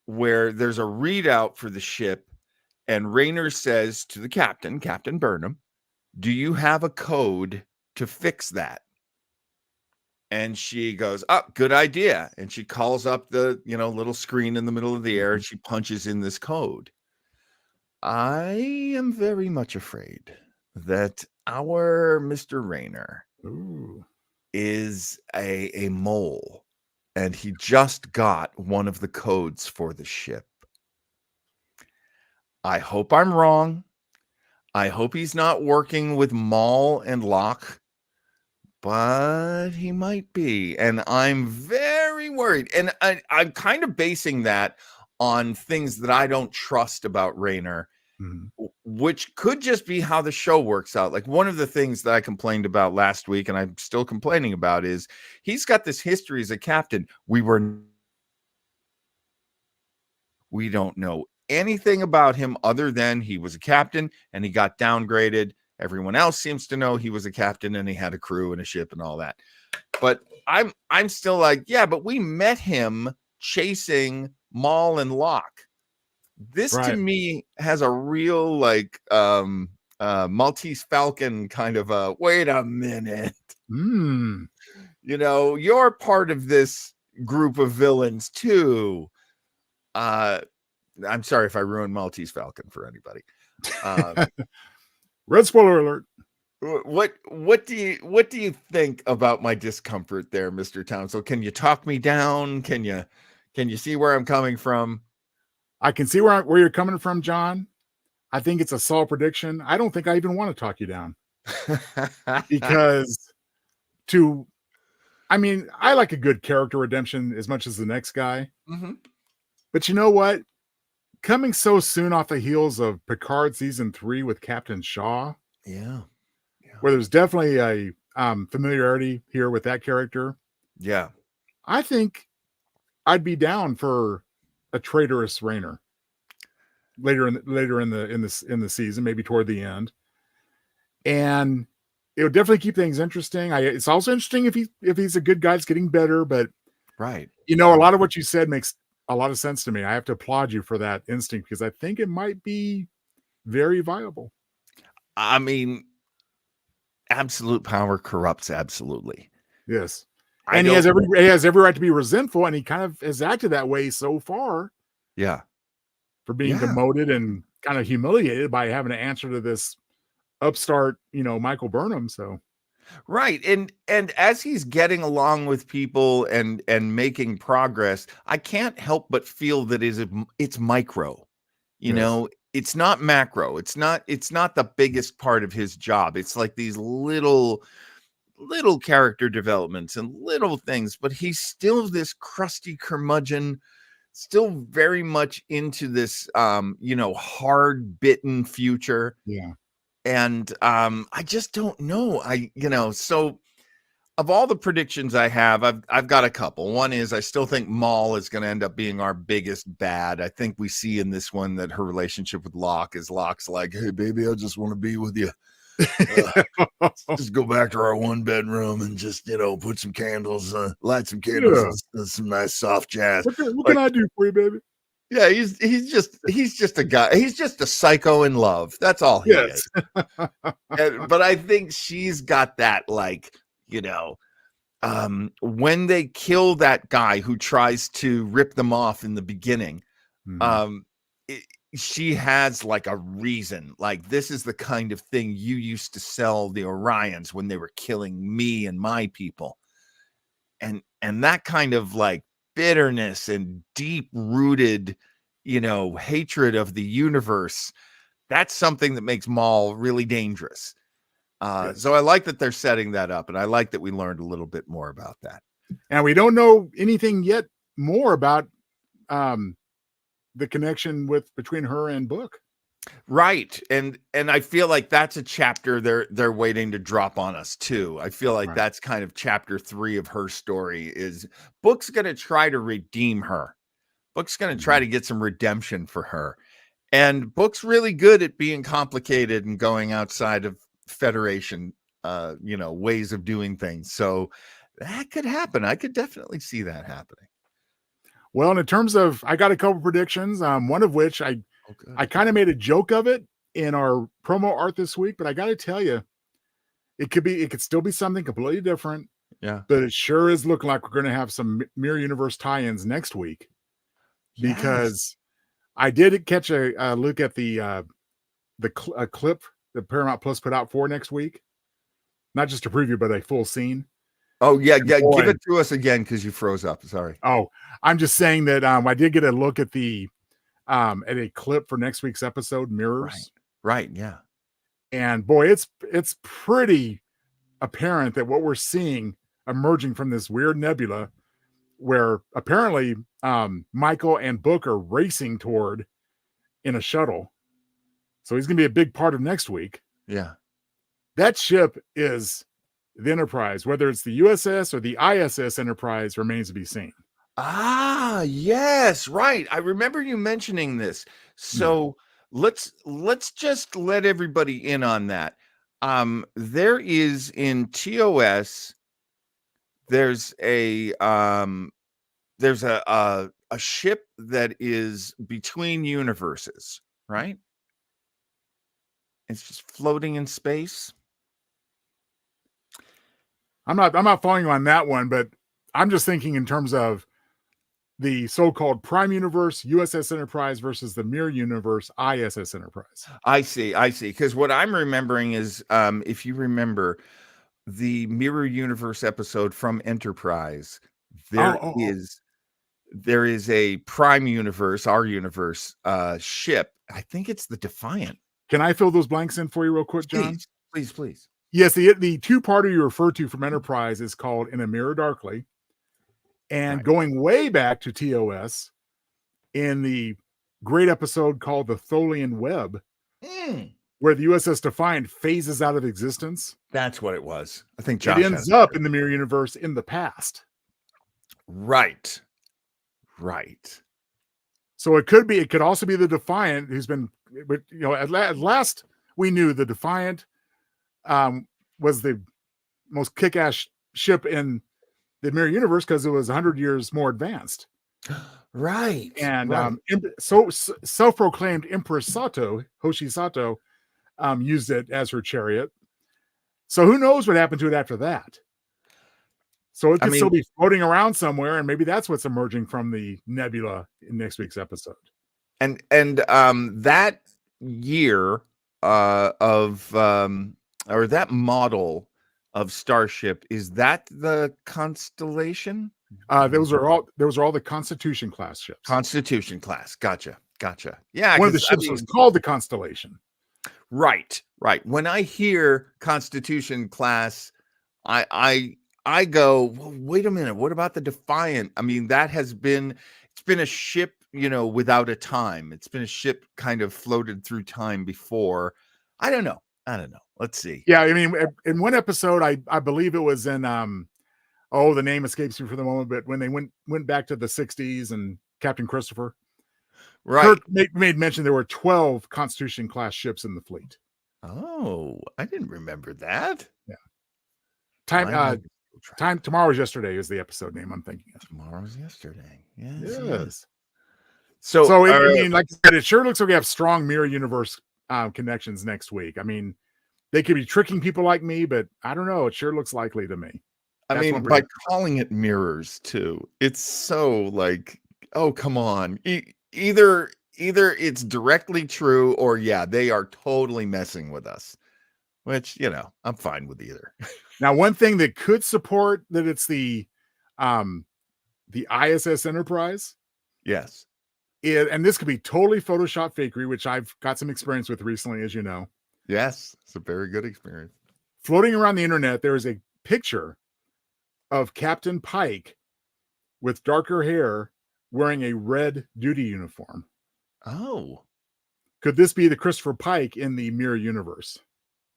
where there's a readout for the ship, and Rayner says to the captain, Captain Burnham, "Do you have a code to fix that?" And she goes, "Oh, good idea." And she calls up the, little screen in the middle of the air, and she punches in this code. I am very much afraid that our Mr. Rayner is a mole, and he just got one of the codes for the ship. I hope I'm wrong. I hope he's not working with Maul and Locke, but he might be. And I'm very worried. And I'm kind of basing that on things that I don't trust about Rayner, which could just be how the show works out. Like, one of the things that I complained about last week, and I'm still complaining about, is he's got this history as a captain. We don't know anything about him other than he was a captain and he got downgraded. Everyone else seems to know he was a captain and he had a crew and a ship and all that. But I'm still like, yeah, but we met him chasing Maul and Locke. This to me has a real Maltese Falcon kind of a, wait a minute. You're part of this group of villains too. I'm sorry if I ruined Maltese Falcon for anybody. Red spoiler alert. What do you think about my discomfort there, Mr. Townsend? Can you talk me down? Can you see where I'm coming from? I can see where you're coming from, John. I think it's a solid prediction. I don't think I even want to talk you down. Because I like a good character redemption as much as the next guy. But you know what? Coming so soon off the heels of Picard season 3 with Captain Shaw. Yeah. Where there's definitely a familiarity here with that character. Yeah. I think I'd be down for a traitorous Rayner later in the season, maybe toward the end. And it would definitely keep things interesting. It's also interesting if he's a good guy that's getting better, but right. A lot of what you said makes a lot of sense to me. I have to applaud you for that instinct because I think it might be very viable. I mean, absolute power corrupts absolutely. Yes. And he has every right to be resentful, and he kind of has acted that way so far. Yeah. For being demoted and kind of humiliated by having to answer to this upstart, Michael Burnham. So right. And as he's getting along with people and making progress, I can't help but feel that it's micro. It's not macro. It's not the biggest part of his job. It's like these little character developments and little things, but he's still this crusty curmudgeon, still very much into this hard bitten future. Yeah. And I just don't know. So of all the predictions I have, I've got a couple. One is I still think Maul is going to end up being our biggest bad. I think we see in this one that her relationship with Locke is Locke's like, "Hey, baby, I just want to be with you. Just go back to our one bedroom and just, put some candles, light some candles and some nice soft jazz. What can I do for you, baby?" Yeah, he's just a guy. He's just a psycho in love. That's all he is. But I think she's got that, when they kill that guy who tries to rip them off in the beginning, she has like a reason. Like, this is the kind of thing you used to sell the Orions when they were killing me and my people. And that kind of like bitterness and deep rooted, hatred of the universe, that's something that makes Maul really dangerous. So I like that they're setting that up, and I like that we learned a little bit more about that. And we don't know anything yet more about the connection between her and Book. Right. And I feel like that's a chapter they're waiting to drop on us too. I feel like that's kind of chapter 3 of her story. Is Book's going to try to redeem her. Book's going to try to get some redemption for her. And Book's really good at being complicated and going outside of Federation ways of doing things. So that could happen. I could definitely see that happening. Well, in terms of, I got a couple predictions, one of which I kind of made a joke of it in our promo art this week, but I got to tell you, it could still be something completely different. Yeah. But it sure is looking like we're going to have some Mirror Universe tie-ins next week. Yes. Because I did catch a look at the clip that Paramount Plus put out for next week. Not just a preview, but a full scene. Oh, yeah. Give it to us again because you froze up. Sorry. Oh, I'm just saying that I did get a look at at a clip for next week's episode, Mirrors. Right. Yeah. And boy, it's pretty apparent that what we're seeing emerging from this weird nebula, where apparently Michael and Book are racing toward in a shuttle. So he's going to be a big part of next week. Yeah. That ship is the Enterprise. Whether it's the USS or the ISS Enterprise remains to be seen. Ah, yes, right. I remember you mentioning this. So let's just let everybody in on that. There is in TOS, there's a ship that is between universes, right? It's just floating in space. I'm not following you on that one, but I'm just thinking in terms of the so-called Prime Universe, USS Enterprise versus the Mirror Universe, ISS Enterprise. I see. Because what I'm remembering is, if you remember the Mirror Universe episode from Enterprise, there is a Prime Universe, our universe, ship. I think it's the Defiant. Can I fill those blanks in for you real quick, John? Please. Yes, the two-parter you refer to from Enterprise is called In a Mirror Darkly. And going way back to TOS, in the great episode called The Tholian Web, where the USS Defiant phases out of existence. That's what it was. I think Josh it ends up in the Mirror Universe in the past. Right. So it could also be the Defiant who's been, at last we knew the Defiant was the most kick-ass ship in the Mirror Universe because it was 100 years more advanced. Right. And so self-proclaimed Empress Hoshi Sato, used it as her chariot. So who knows what happened to it after that? So it could still be floating around somewhere, and maybe that's what's emerging from the nebula in next week's episode. And that year or that model of starship, is that the Constellation? Those are all the Constitution class ships. Constitution class. Gotcha. Yeah. One of the ships was called the Constellation. Right. When I hear Constitution class, I go, well, wait a minute. What about the Defiant? I mean, it's been a ship, without a time. It's been a ship kind of floated through time before. I don't know. Let's see. Yeah. I mean, in one episode, I believe it was in, the name escapes me for the moment, but when they went back to the 60s and Captain Christopher, Kirk made mention there were 12 Constitution class ships in the fleet. Oh, I didn't remember that. Yeah. Tomorrow's Yesterday is the episode name I'm thinking of. Tomorrow's Yesterday. Yes. So I mean, like I said, it sure looks like we have strong Mirror Universe connections next week. I mean, they could be tricking people like me, but I don't know. It sure looks likely to me. By calling it mirrors too, it's so like, oh, come on. Either it's directly true or they are totally messing with us, which, I'm fine with either. Now, one thing that could support that it's the ISS Enterprise. Yes. and this could be totally Photoshop fakery, which I've got some experience with recently, as you know. Yes, it's a very good experience. Floating around the internet, there is a picture of Captain Pike with darker hair wearing a red duty uniform. Oh. Could this be the Christopher Pike in the Mirror Universe?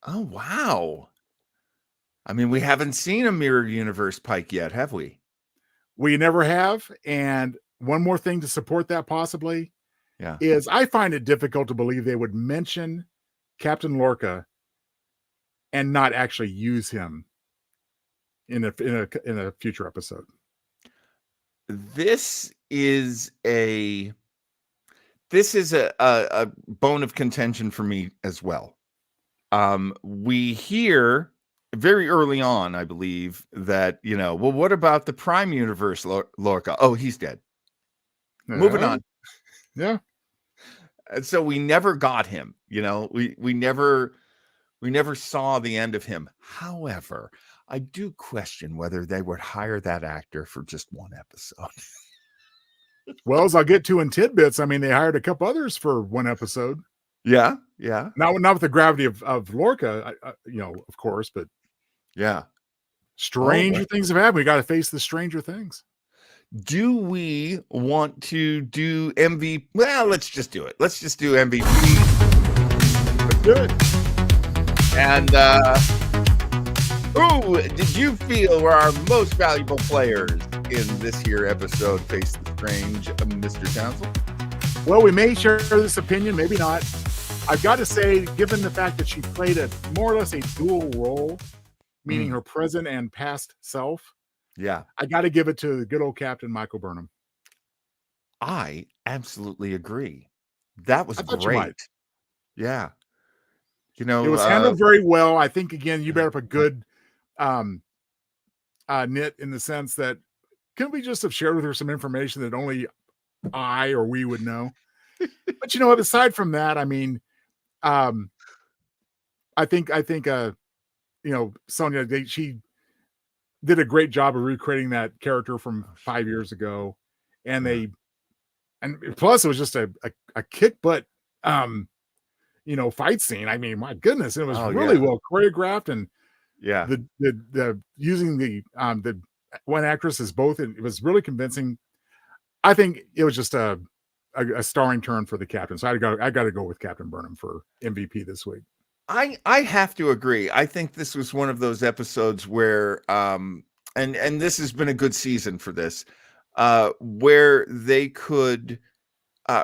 Oh, wow. I mean, we haven't seen a Mirror Universe Pike yet, have we? We never have. And one more thing to support that possibly is I find it difficult to believe they would mention Captain Lorca and not actually use him in a future episode. This is a bone of contention for me as well. We hear very early on, I believe, that, well, what about the Prime Universe Lorca? Oh, he's dead. Moving on. Yeah. And so we never got him, we never saw the end of him. However, I do question whether they would hire that actor for just one episode. Well, as I'll get to in tidbits, I mean, they hired a couple others for one episode. Yeah. Not with the gravity of Lorca, of course, but yeah. Stranger things have happened. We got to face the stranger things. Do we want to do MVP? Well, let's just do it. Let's just do MVP. Let's do it. And who did you feel were our most valuable players in this here episode, Face the Strange, Mr. Townsend? Well, we may share this opinion, maybe not. I've got to say, given the fact that she played a more or less a dual role, meaning her present and past self, I got to give it to the good old Captain Michael Burnham. I absolutely agree. That was great. Yeah. It was handled very well. I think, again, you better up a good knit in the sense that can we just have shared with her some information that only I or we would know? But aside from that, I mean, I think Sonia, she did a great job of recreating that character from 5 years ago, and plus it was just a kick butt fight scene. I mean, my goodness, it was really well choreographed, and the using the one actress as both, and it was really convincing. I think it was just a starring turn for the Captain. So I got to go with Captain Burnham for MVP this week. I have to agree. I think this was one of those episodes where and this has been a good season for this, where they could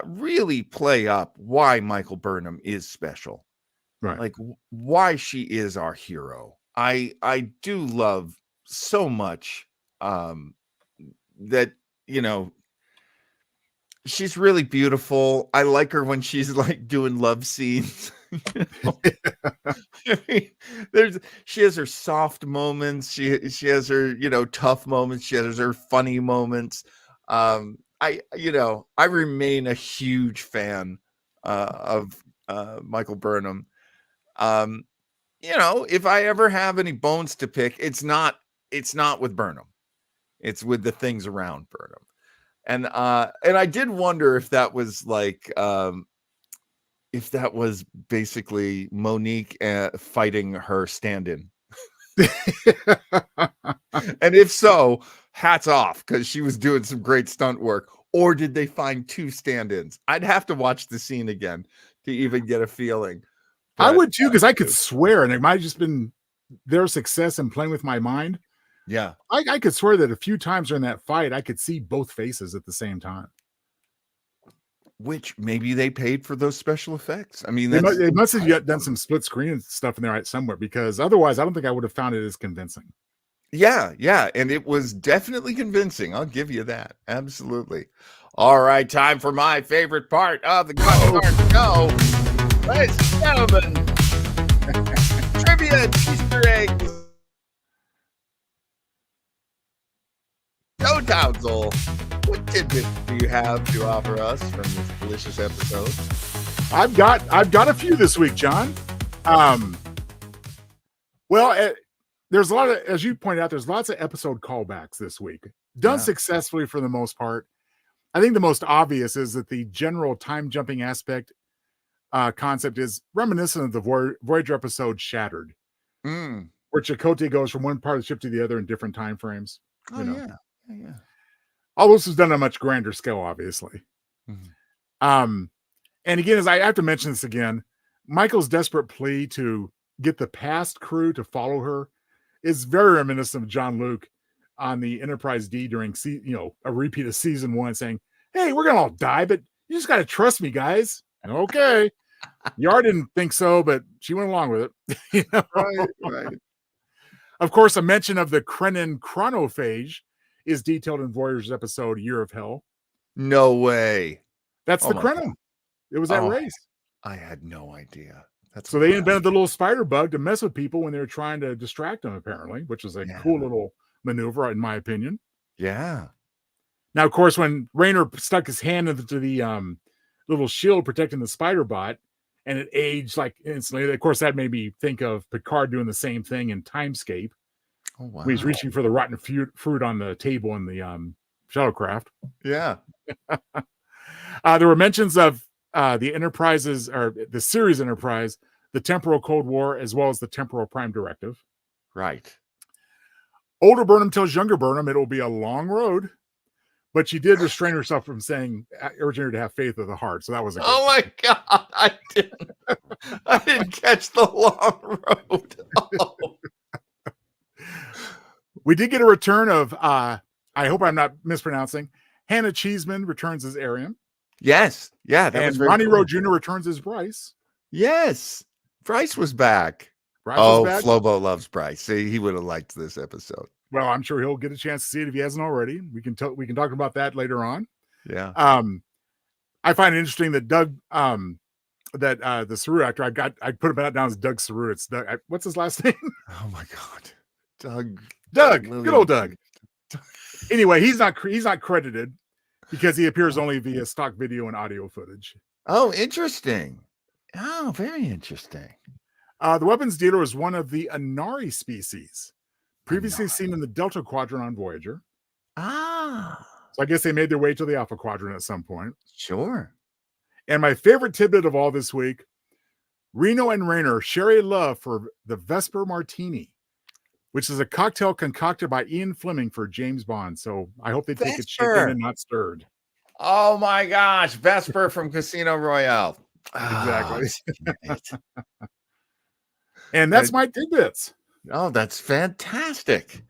really play up why Michael Burnham is special. Right. Like why she is our hero. I do love so much that she's really beautiful. I like her when she's like doing love scenes. I mean, she has her soft moments. She has her tough moments. She has her funny moments. I remain a huge fan of Michael Burnham. If I ever have any bones to pick, it's not with Burnham. It's with the things around Burnham. And I did wonder if that was like if that was basically Monique fighting her stand-in. And if so, hats off, because she was doing some great stunt work. Or did they find two stand-ins? I'd have to watch the scene again to even get a feeling. But I would too, because I could swear, and it might have just been their success in playing with my mind. Yeah. I could swear that a few times during that fight, I could see both faces at the same time. Which maybe they paid for those special effects. I mean, they must have done some split screen stuff in there somewhere, because otherwise I don't think I would have found it as convincing. Yeah. And it was definitely convincing. I'll give you that. Absolutely. All right. Time for my favorite part of the show. Ladies and gentlemen, trivia Easter eggs. Go Townsel. What tidbits do you have to offer us from this delicious episode? I've got a few this week, John. Well, there's a lot of, as you pointed out, there's lots of episode callbacks this week, done successfully for the most part. I think the most obvious is that the general time jumping aspect concept is reminiscent of the Voyager episode Shattered, where Chakotay goes from one part of the ship to the other in different time frames. Oh, yeah. Yeah. All this was done on a much grander scale, obviously. And again, as I have to mention this again, Michael's desperate plea to get the past crew to follow her is very reminiscent of John Luke on the Enterprise D during a repeat of season 1, saying, "Hey, we're gonna all die, but you just got to trust me, guys." Okay. Yar didn't think so, but she went along with it. Right. Of course, a mention of the Krenin chronophage is detailed in Voyager's episode Year of Hell. No way. That's the Krenin. It was that race. I had no idea. So they invented the little spider bug to mess with people when they were trying to distract them, apparently, which is a cool little maneuver, in my opinion. Yeah. Now, of course, when Raynor stuck his hand into the little shield protecting the spider bot, and it aged like instantly, of course, that made me think of Picard doing the same thing in Timescape. Oh, wow. When he's reaching for the rotten fruit on the table in the shuttlecraft. Yeah. There were mentions of the Enterprises, or the series Enterprise, the Temporal Cold War, as well as the Temporal Prime Directive. Right. Older Burnham tells younger Burnham it will be a long road, but she did restrain herself from saying, urging her to have faith of the heart. So that was a good my God. I didn't catch the long road. Oh. We did get a return of, I hope I'm not mispronouncing, Hannah Cheeseman returns as Arian. Yes. Yeah. That was very Ronnie cool. Rowe Jr. returns as Bryce. Yes. Bryce was back. Flobo loves Bryce. See, he would have liked this episode. Well, I'm sure he'll get a chance to see it if he hasn't already. We can talk about that later on. Yeah. I find it interesting that Doug, the Saru actor, I put him down as Doug Saru. It's Doug. What's his last name? Oh my God, Doug. Good old Doug. Anyway, he's not credited because he appears only via stock video and audio footage. Oh, interesting. Oh, very interesting. The weapons dealer is one of the Anari species, previously seen in the Delta Quadrant on Voyager. So I guess they made their way to the Alpha Quadrant at some point. Sure. And my favorite tidbit of all this week, Reno and Raynor share a love for the Vesper Martini, which is a cocktail concocted by Ian Fleming for James Bond. So I hope they take it shaken and not stirred. Oh my gosh, Vesper from Casino Royale. Exactly. And that's my tidbits. Oh, that's fantastic.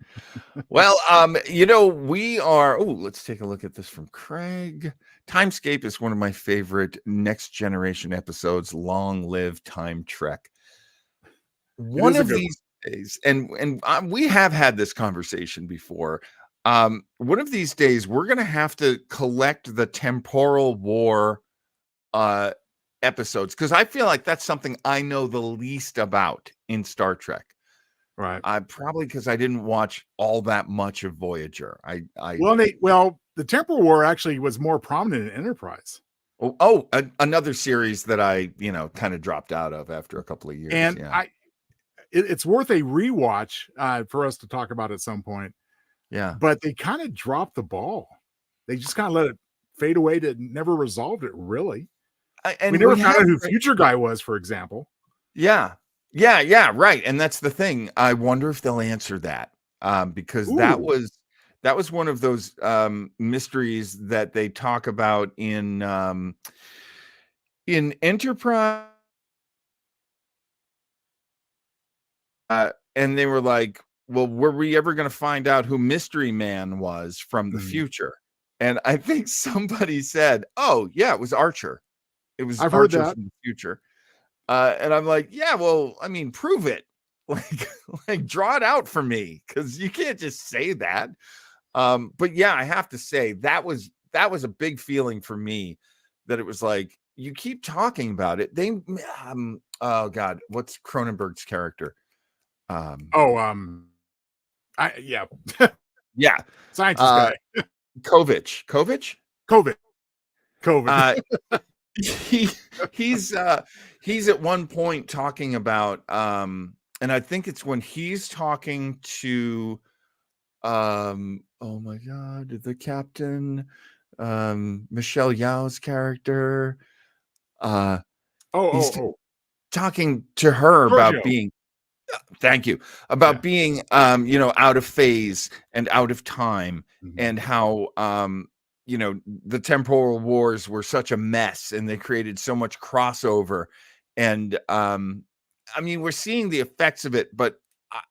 Well, we are. Oh, let's take a look at this from Craig. Timescape is one of my favorite Next Generation episodes. Long live Time Trek. One of these days, and we have had this conversation before. One of these days, we're going to have to collect the temporal war episodes, because I feel like that's something I know the least about in Star Trek. Right. Probably because I didn't watch all that much of Voyager. The temporal war actually was more prominent in Enterprise. Another series that I kind of dropped out of after a couple of years. And it's worth a rewatch for us to talk about at some point. Yeah. But they kind of dropped the ball. They just kind of let it fade away. Never resolved it, really. And we never found out who Future Guy was, for example. Yeah, right. And that's the thing. I wonder if they'll answer that, because that was one of those mysteries that they talk about in Enterprise. And they were like, well, were we ever going to find out who Mystery Man was from the future? And I think somebody said, oh, yeah, it was Archer. It was Archer from the future. And I'm like, yeah, well, I mean, prove it. Like draw it out for me, because you can't just say that. But yeah, I have to say that was a big feeling for me, that it was like, you keep talking about it. They, oh God, what's Cronenberg's character? Yeah, scientist guy. Kovic. He's at one point talking about and I think it's when he's talking to oh my God, the captain, Michelle Yeoh's character. He's talking to her about being, thank you, about being, out of phase and out of time, and how, the temporal wars were such a mess and they created so much crossover. And, we're seeing the effects of it, but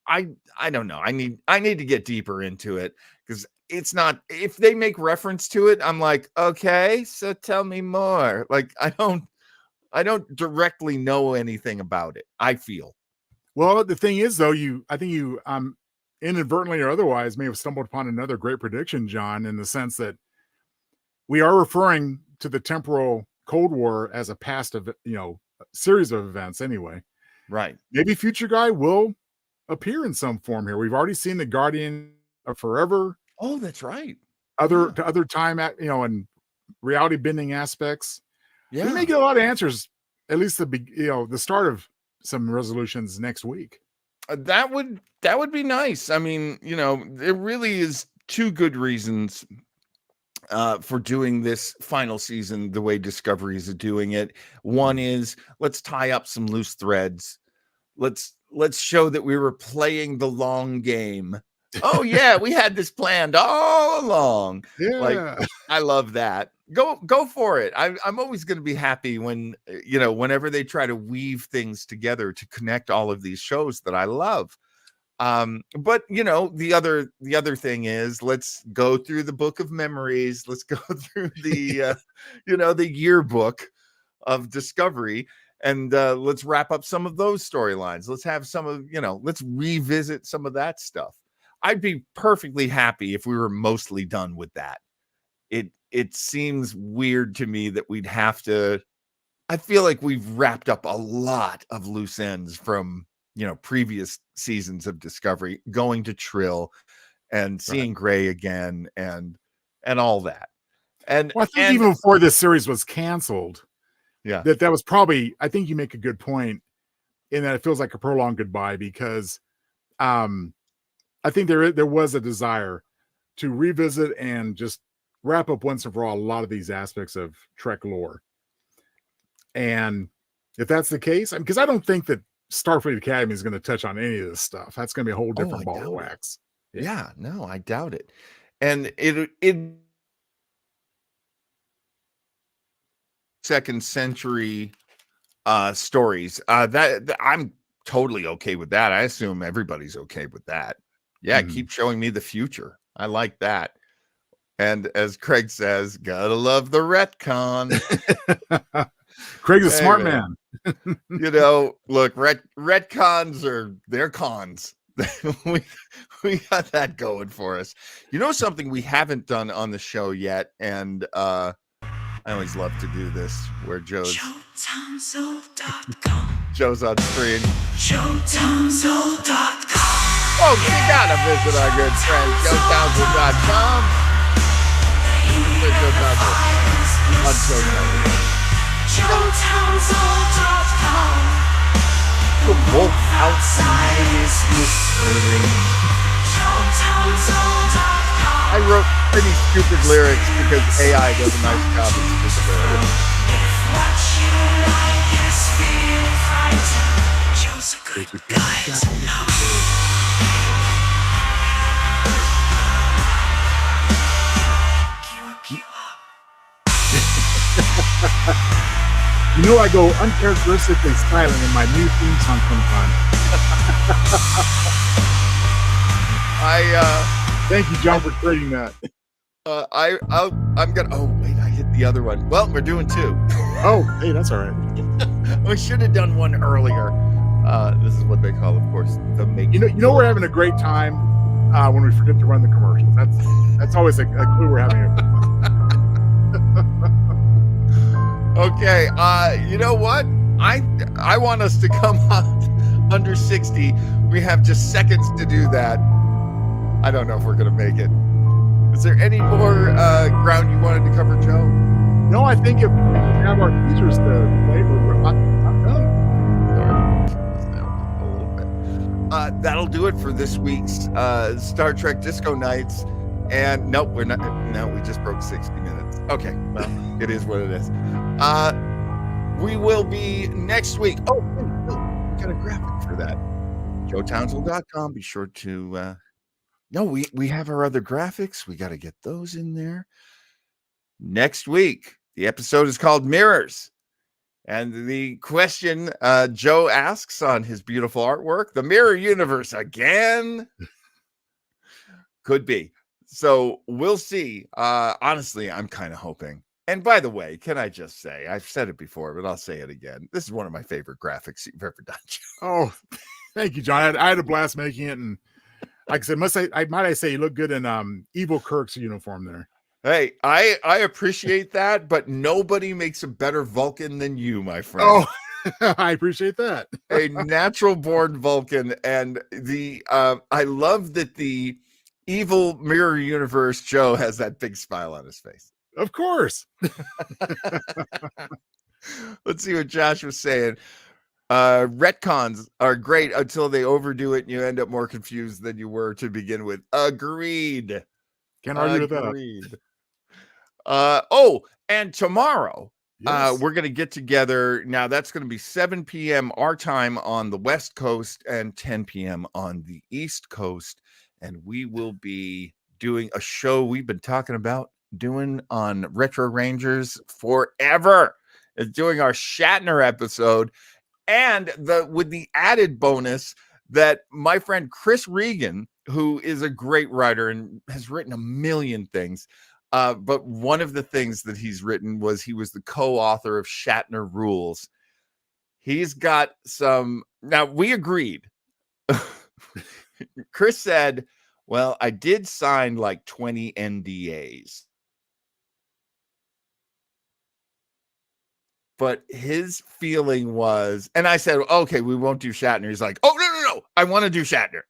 I don't know. I need to get deeper into it, because it's not, if they make reference to it, I'm like, okay, so tell me more. Like, I don't directly know anything about it, I feel. Well, the thing is, though, I think you inadvertently or otherwise may have stumbled upon another great prediction, John, in the sense that we are referring to the temporal Cold War as a past of, series of events anyway. Right. Maybe Future Guy will appear in some form here. We've already seen the Guardian of Forever. Oh, that's right. Other time, and reality bending aspects. Yeah. We may get a lot of answers, at least the start of some resolutions next week. That would be nice. There really is two good reasons for doing this final season the way Discovery is doing it. One is, let's tie up some loose threads. Let's show that we were playing the long game. Oh yeah, we had this planned all along. Yeah. Like, I love that. Go for it. I'm always going to be happy when, whenever they try to weave things together to connect all of these shows that I love. But the other thing is, let's go through the book of memories. Let's go through the the yearbook of Discovery, and let's wrap up some of those storylines. Let's have some of, let's revisit some of that stuff. I'd be perfectly happy if we were mostly done with that. It seems weird to me that we'd have to. I feel like we've wrapped up a lot of loose ends from previous seasons of Discovery, going to Trill and seeing Gray again and all that. And I think even before this series was canceled, that was probably, I think you make a good point in that it feels like a prolonged goodbye, because I think there was a desire to revisit and just wrap up once and for all a lot of these aspects of Trek lore. And if that's the case, because I don't think that Starfleet Academy is going to touch on any of this stuff. That's going to be a whole different ball of wax. Yeah, no, I doubt it. And it second century stories that I'm totally okay with that. I assume everybody's okay with that. Yeah, keep showing me the future. I like that. And as Craig says, gotta love the retcon. Craig's a smart man. Look, retcons they're cons. we got that going for us. Something we haven't done on the show yet, and I always love to do this, where Joe's on screen. Showtimezone.com. Folks, you gotta visit our good friend Showtimezone.com. On Showtimezone.com. The wolf outside is whispering. I wrote pretty stupid lyrics because AI does a nice job of stupid lyrics. What you like is being frightened. Joe's a good guy to know. I go uncharacteristically silent in my new theme song sometimes. Thank you, John, for creating that. I'm gonna. Oh wait, I hit the other one. Well, we're doing two. Oh, hey, that's all right. We should have done one earlier. This is what they call, of course, the making. We're having a great time when we forget to run the commercials. That's always a clue we're having a good time. Okay, you know what? I want us to come out under 60. We have just seconds to do that. I don't know if we're going to make it. Is there any more ground you wanted to cover, Joe? No, I think if we have our teasers to play, we're not done. Sorry. A little bit. That'll do it for this week's Star Trek Disco Nights. And nope, we're not. No, we just broke 60 minutes. Okay, well, it is what it is. We will be next week. Oh, we got a graphic for that. JoeTownsville.com. Be sure to. No, we have our other graphics. We got to get those in there. Next week, the episode is called Mirrors. And the question Joe asks on his beautiful artwork, the mirror universe again? Could be. So we'll see. Honestly, I'm kind of hoping. And by the way, can I just say, I've said it before, but I'll say it again. This is one of my favorite graphics you've ever done, Joe. Oh, thank you, John. I had a blast making it. And like I said, might I say you look good in Evil Kirk's uniform there. Hey, I appreciate that, but nobody makes a better Vulcan than you, my friend. Oh, I appreciate that. A natural born Vulcan. And I love that the evil mirror universe Joe has that big smile on his face. Of course. Let's see what Josh was saying. Retcons are great until they overdo it and you end up more confused than you were to begin with. Agreed. Can't argue with that. And tomorrow, yes. We're going to get together. Now, that's going to be 7 p.m. our time on the West Coast and 10 p.m. on the East Coast. And we will be doing a show we've been talking about doing on Retro Rangers forever. It's doing our Shatner episode. And with the added bonus that my friend Chris Regan, who is a great writer and has written a million things, but one of the things that he's written was he was the co-author of Shatner Rules. He's got some. Now, we agreed. Chris said, well, I did sign like 20 NDAs. But his feeling was, and I said, okay, we won't do Shatner. He's like, oh, no. I want to do Shatner.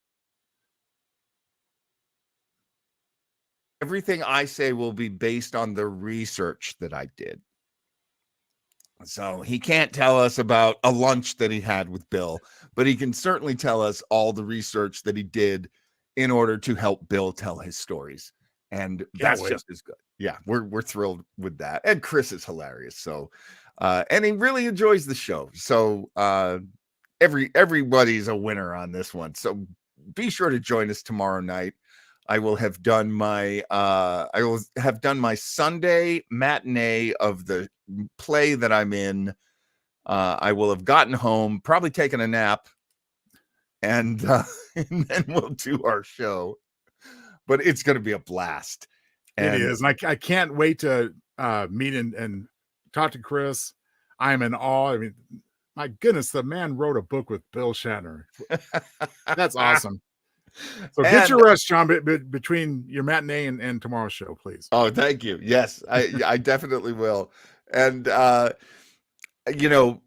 Everything I say will be based on the research that I did. So he can't tell us about a lunch that he had with Bill, but he can certainly tell us all the research that he did in order to help Bill tell his stories. And that's just as good. Yeah, we're thrilled with that. And Chris is hilarious. So, and he really enjoys the show. So everybody's a winner on this one. So be sure to join us tomorrow night. I will have done my Sunday matinee of the play that I'm in. I will have gotten home, probably taken a nap, and then we'll do our show. But it's going to be a blast. And it is. And I can't wait to meet and talk to Chris. I'm in awe. I mean, my goodness, the man wrote a book with Bill Shatner. That's awesome. So get your rest, John, between your matinee and tomorrow's show, please. Oh, thank you. Yes, I definitely will. And,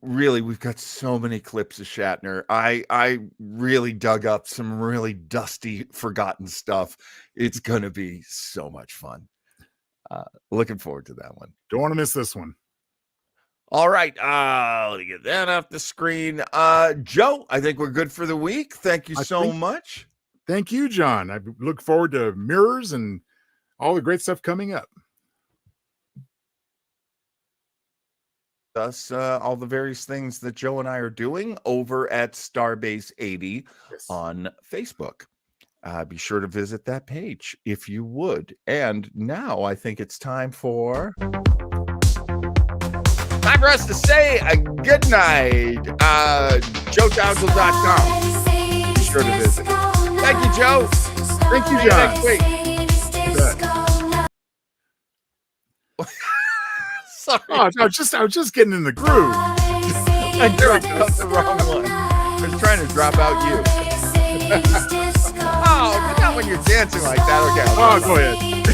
really, we've got so many clips of Shatner. I really dug up some really dusty, forgotten stuff. It's going to be so much fun. Looking forward to that one. Don't want to miss this one. All right. Let me get that off the screen. Joe, I think we're good for the week. Thank you so much. Thank you, John. I look forward to Mirrors and all the great stuff coming up. Thus, all the various things that Joe and I are doing over at Starbase 80 on Facebook. Be sure to visit that page if you would. And now I think it's time for us to say a good night. JoeTownsville.com. Be sure to visit. Thank you, Joe. Thank you, John. Sorry. Oh, I was just getting in the groove. I dropped out the wrong one. I was trying to drop out you. Oh, not when you're dancing like that. Okay. Oh, go ahead.